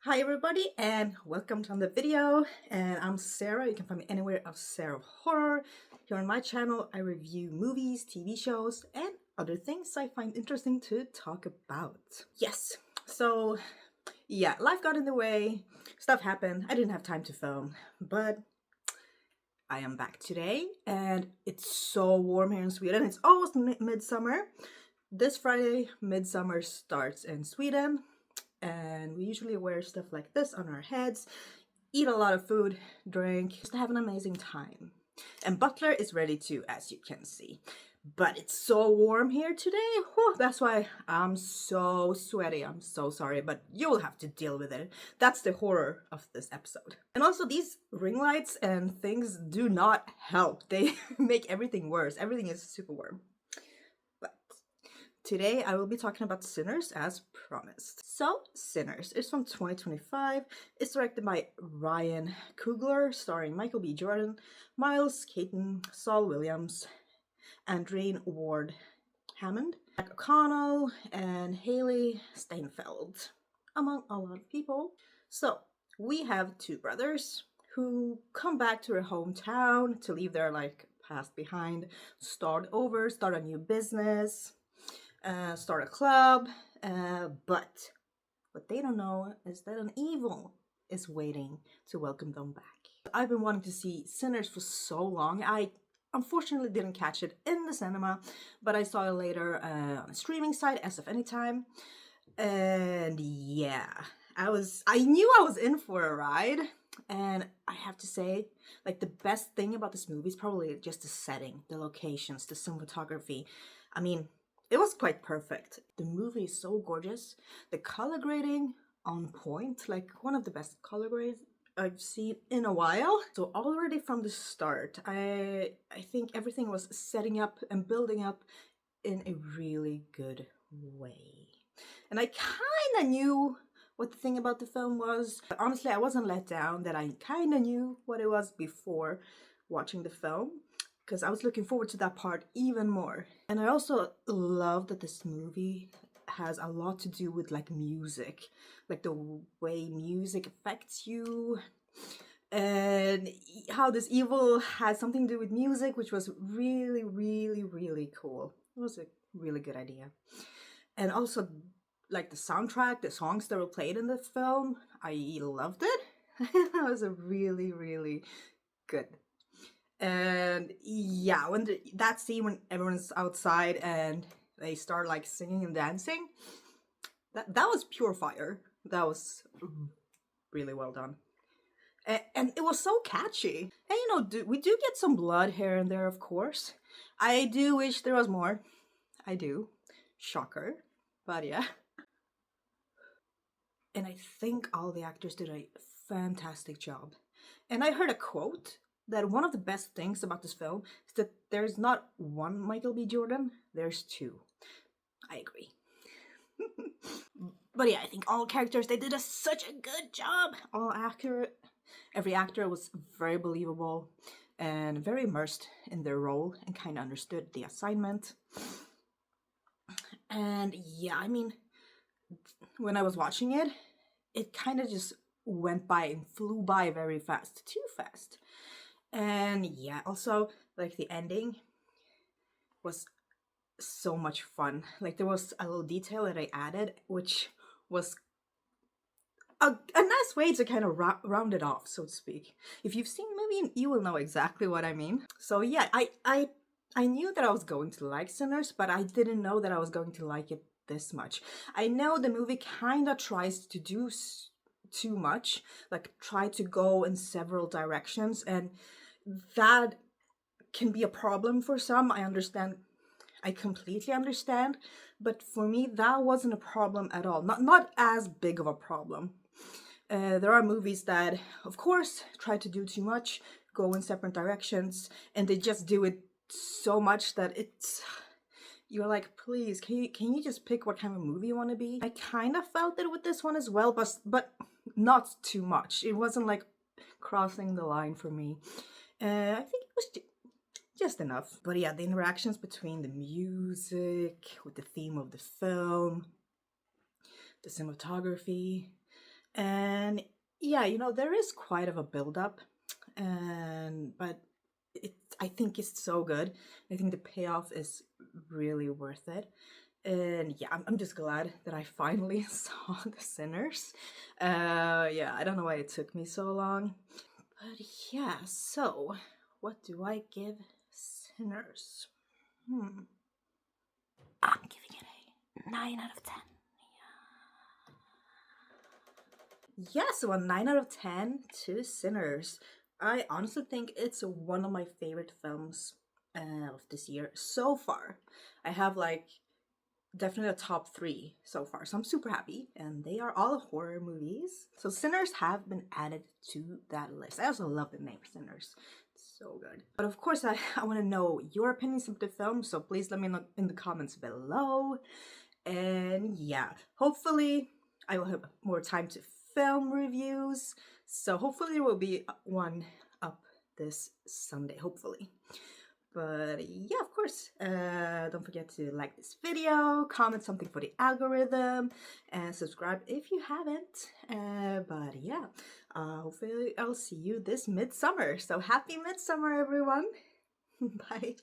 Hi everybody and welcome to another video, and I'm Sarah. You can find me anywhere of Sarah Horror. Here on my channel I review movies, TV shows and other things I find interesting to talk about. Yes, so yeah, life got in the way, stuff happened, I didn't have time to film, but I am back today and it's so warm here in Sweden. It's almost midsummer. This Friday, midsummer starts in Sweden, and we usually wear stuff like this on our heads, eat a lot of food, drink, just have an amazing time. And Butler is ready too, as you can see. But it's so warm here today. Whew, that's why I'm so sweaty. I'm so sorry, but you'll have to deal with it. That's the horror of this episode. And also, these ring lights and things do not help. They make everything worse. Everything is super warm. But today I will be talking about Sinners as promised. So, Sinners is from 2025. It's directed by Ryan Coogler, starring Michael B. Jordan, Miles Caton, Saul Williams, Andreen Ward Hammond, Jack O'Connell, and Haley Steinfeld, among a lot of people. So, we have two brothers who come back to their hometown to leave their past behind, start over, start a new business, start a club, but what they don't know is that an evil is waiting to welcome them back. I've been wanting to see Sinners for so long. I unfortunately didn't catch it in the cinema, but I saw it later on a streaming site, SF Anytime. And yeah, I knew I was in for a ride. And I have to say, like, the best thing about this movie is probably just the setting, the locations, the cinematography. I mean, it was quite perfect. The movie is so gorgeous. The color grading on point, like one of the best color grades I've seen in a while. So already from the start, I think everything was setting up and building up in a really good way. And I kind of knew what the thing about the film was. But honestly, I wasn't let down that I kind of knew what it was before watching the film, because I was looking forward to that part even more. And I also love that this movie has a lot to do with like music, like the way music affects you, and how this evil has something to do with music, which was really, really, really cool. It was a really good idea. And also, like the soundtrack, the songs that were played in the film, I loved it. That was a really, really good. And yeah, when that scene when everyone's outside and they start like singing and dancing, that was pure fire. That was really well done. And it was so catchy. And we do get some blood here and there, of course. I do wish there was more. I do. Shocker. But yeah. And I think all the actors did a fantastic job. And I heard a quote that one of the best things about this film is that there's not one Michael B. Jordan, there's two. I agree. But yeah, I think all characters, they did such a good job. All accurate. Every actor was very believable and very immersed in their role and kind of understood the assignment. And yeah, I mean, when I was watching it, it kind of just went by and flew by very fast, too fast. And yeah, also, like, the ending was so much fun. Like, there was a little detail that I added, which was a nice way to kind of round it off, so to speak. If you've seen the movie, you will know exactly what I mean. So yeah, I knew that I was going to like Sinners, but I didn't know that I was going to like it this much. I know the movie kind of tries to do too much, like try to go in several directions, and that can be a problem for some. I understand. I completely understand, but for me that wasn't a problem at all. Not as big of a problem. There are movies that, of course, try to do too much, go in separate directions, and they just do it so much that you're like, please, can you just pick what kind of movie you want to be? I kind of felt it with this one as well, but not too much. It wasn't like crossing the line for me. I think it was just enough. But yeah, the interactions between the music, with the theme of the film, the cinematography, And yeah, you know, there is quite of a build-up, and but I think it's so good. I think the payoff is really worth it. And yeah, I'm just glad that I finally saw The Sinners. Yeah, I don't know why it took me so long. But yeah, so what do I give Sinners? I'm giving it a 9 out of 10. Yes, well, 9 out of 10 to Sinners. I honestly think it's one of my favorite films of this year so far. I have like definitely a top 3 so far, so I'm super happy. And they are all horror movies. So Sinners have been added to that list. I also love the name Sinners. It's so good. But of course, I want to know your opinions of the film, so please let me know in the comments below. And yeah, hopefully I will have more time to film reviews. So hopefully there will be one up this Sunday, hopefully. But yeah, of course, don't forget to like this video, comment something for the algorithm, and subscribe if you haven't. But yeah, hopefully I'll see you this midsummer. So happy midsummer, everyone. Bye.